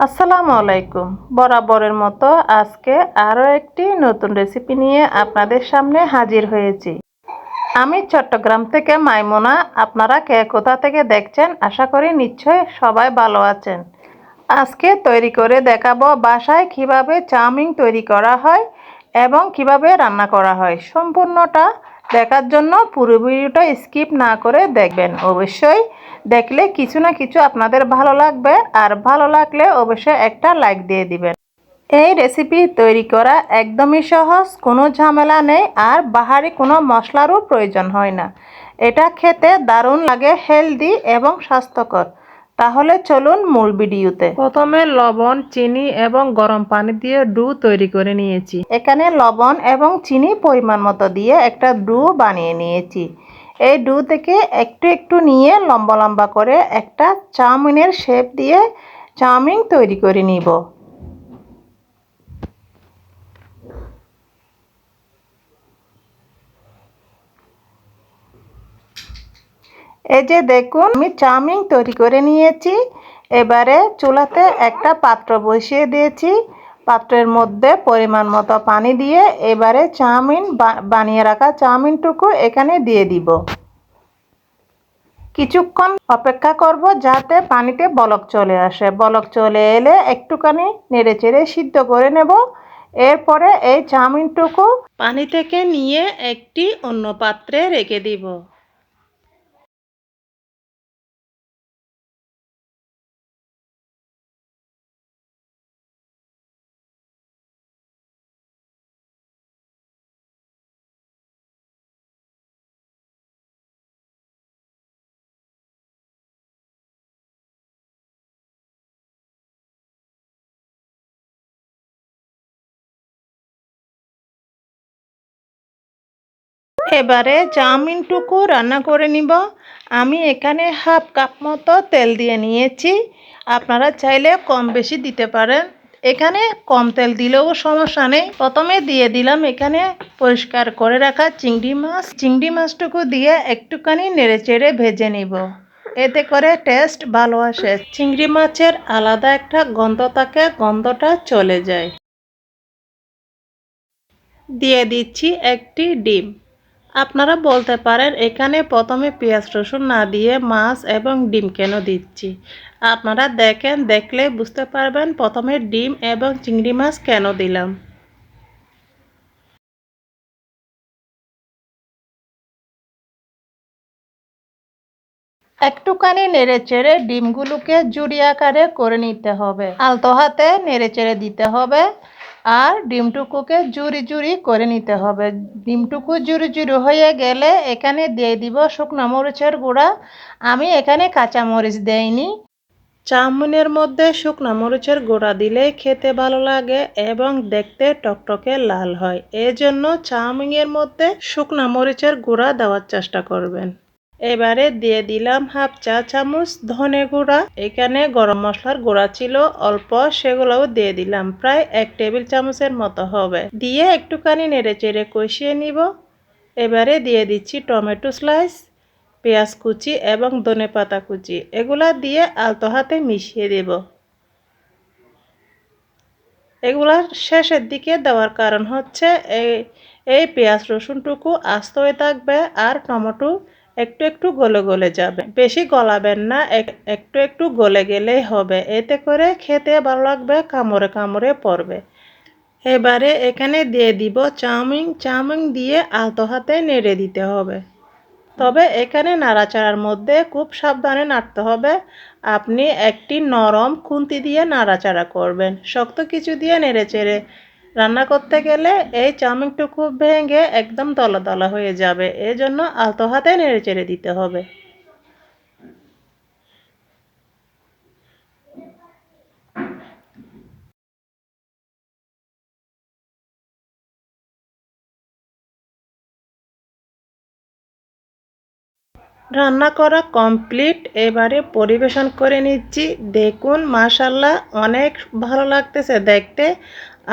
আসসালামু আলাইকুম। বরাবরের মতো আজকে আরও একটি নতুন রেসিপি নিয়ে আপনাদের সামনে হাজির হয়েছি। আমি চট্টগ্রাম থেকে মাইমুনা। আপনারা কে কোথা থেকে দেখছেন? আশা করি নিশ্চয়ই সবাই ভালো আছেন। আজকে তৈরি করে দেখাবো বাসায় কিভাবে চাউমিন তৈরি করা হয় এবং কিভাবে রান্না করা হয়। সম্পূর্ণটা দেখার জন্য পুরো ভিডিওটা স্কিপ না করে দেখবেন। অবশ্যই দেখলে কিছু না কিছু আপনাদের ভালো লাগবে, আর ভালো লাগলে অবশ্যই একটা লাইক দিয়ে দিবেন। এই রেসিপি তৈরি করা একদমই সহজ, কোনো ঝামেলা নেই, আর বাহারি কোনো মশলারও প্রয়োজন হয় না। এটা খেতে দারুণ লাগে, হেলদি এবং স্বাস্থ্যকর। তাহলে চলুন মূল ভিডিওতে। প্রথমে লবণ, চিনি এবং গরম পানি দিয়ে ডো তৈরি করে নিয়েছি। এখানে লবণ এবং চিনি পরিমাণ মতো দিয়ে একটা ডো বানিয়ে নিয়েছি। এই ডো থেকে একটু একটু নিয়ে লম্বা লম্বা করে একটা চাউমিনের শেপ দিয়ে চাউমিন তৈরি করে নিব। এই যে দেখুন, আমি চাউমিন তৈরি করে নিয়েছি। এবারে চুলাতে একটা পাত্র বসিয়ে দিয়েছি। পাত্রের মধ্যে পরিমাণ মতো পানি দিয়ে এবারে চাউমিন বানিয়ে রাখা চাউমিনটুকু এখানে দিয়ে দিব। কিছুক্ষণ অপেক্ষা করব যাতে পানিতে বলক চলে আসে। বলক চলে এলে একটুখানি নেড়ে চেড়ে সিদ্ধ করে নেব। এরপরে এই চাউমিনটুকু পানি থেকে নিয়ে একটি অন্য পাত্রে রেখে দিব। এবারে চাউমিনটুকু রান্না করে নিব। আমি এখানে হাফ কাপ মতো তেল দিয়ে নিয়েছি। আপনারা চাইলে কম বেশি দিতে পারেন। এখানে কম তেল দিলেও সমস্যা নেই। প্রথমে দিয়ে দিলাম এখানে পরিষ্কার করে রাখা চিংড়ি মাছ। চিংড়ি মাছটুকু দিয়ে একটুখানি নেড়ে চেড়ে ভেজে নিব। এতে করে টেস্ট ভালো আসে। চিংড়ি মাছের আলাদা একটা গন্ধ থাকে, গন্ধটা চলে যায়। দিয়ে দিচ্ছি একটি ডিম। আপনারা বলতে পারেন এখানে প্রথমে পেঁয়াজ রসুন না দিয়ে মাছ এবং ডিম কেন দিচ্ছি। আপনারা দেখলে বুঝতে পারবেন প্রথমে ডিম এবং চিংড়ি মাছ কেন দিলাম। একটুখানি নেড়ে চেড়ে ডিমগুলোকে জুড়ি আকারে করে নিতে হবে। আলতো হাতে নেড়ে চেড়ে দিতে হবে, আর ডিমটুকুকে জুড়ি জুড়ি করে নিতে হবে। ডিমটুকু জুড়ি জুড়ি হয়ে গেলে এখানে দিয়ে দিব শুকনো মরিচের গুঁড়া। আমি এখানে কাঁচা মরিচ দেইনি। চাউমিনের মধ্যে শুকনো মরিচের গুঁড়া দিলে খেতে ভালো লাগে এবং দেখতে টকটকে লাল হয়। এজন্য চাউমিনের মধ্যে শুকনো মরিচের গুঁড়া দেওয়ার চেষ্টা করবেন। এবারে দিয়ে দিলাম হাফ চা চামচ ধনে গুঁড়া। এখানে গরম মশলার গুঁড়া ছিল অল্প, সেগুলোও দিয়ে দিলাম, প্রায় 1 টেবিল চামচের মতো হবে। দিয়ে একটুখানি নেড়ে চেড়ে কষিয়ে নিব। এবারে দিয়ে দিচ্ছি টমেটো স্লাইস, পেঁয়াজ কুচি এবং ধনেপাতা কুচি। এগুলা দিয়ে আলতো হাতে মিশিয়ে দেব। এগুলা শেষের দিকে দেওয়ার কারণ হচ্ছে এই পেঁয়াজ রসুনটুকু আস্ত হয়ে থাকবে আর টমেটো একটু একটু গলে গলে যাবে। বেশি গলাবেন না, একটু একটু গলে গেলেই হবে। এতে করে খেতে ভালো লাগবে, কামড়ে কামড়ে পড়বে। এবারে এখানে দিয়ে দিব চাউমিন। চাউমিন দিয়ে আলতো হাতে নেড়ে দিতে হবে। তবে এখানে নাড়াচাড়ার মধ্যে খুব সাবধানে নাড়তে হবে। আপনি একটি নরম খুন্তি দিয়ে নাড়াচাড়া করবেন। শক্ত কিছু দিয়ে নেড়েচেড়ে রান্না করতে গেলে এই চাউমিনটুকু ভেঙে একদম দলা দলা হয়ে যাবে। এজন্য আলতো হাতে নেড়েচেড়ে দিতে হবে। রান্না করা কমপ্লিট। এবারে পরিবেশন করে নিচ্ছি। দেখুন মাশাআল্লাহ, অনেক ভালো লাগতেছে দেখতে,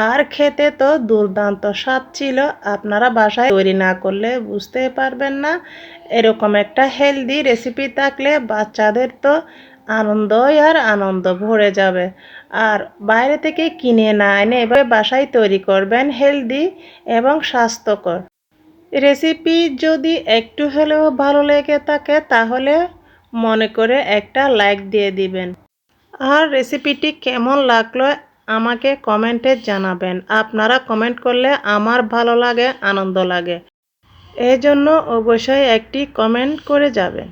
আর খেতে তো দুর্দান্ত স্বাদ ছিল। আপনারা বাসায় তৈরি না করলে বুঝতে পারবেন না। এরকম একটা হেলদি রেসিপি থাকলে বাচ্চাদের তো আনন্দই আর আনন্দ ভরে যাবে। আর বাইরে থেকে কিনে না এনে এভাবে বাসায় তৈরি করবেন হেলদি এবং স্বাস্থ্যকর। রেসিপি যদি একটু হলেও ভালো লেগে থাকে তাহলে মনে করে একটা লাইক দিয়ে দিবেন। আর রেসিপিটি কেমন লাগলো আমাকে কমেন্টে জানাবেন। আপনারা কমেন্ট করলে আমার ভালো লাগে, আনন্দ লাগে। এজন্য অবশ্যই একটি কমেন্ট করে যাবেন।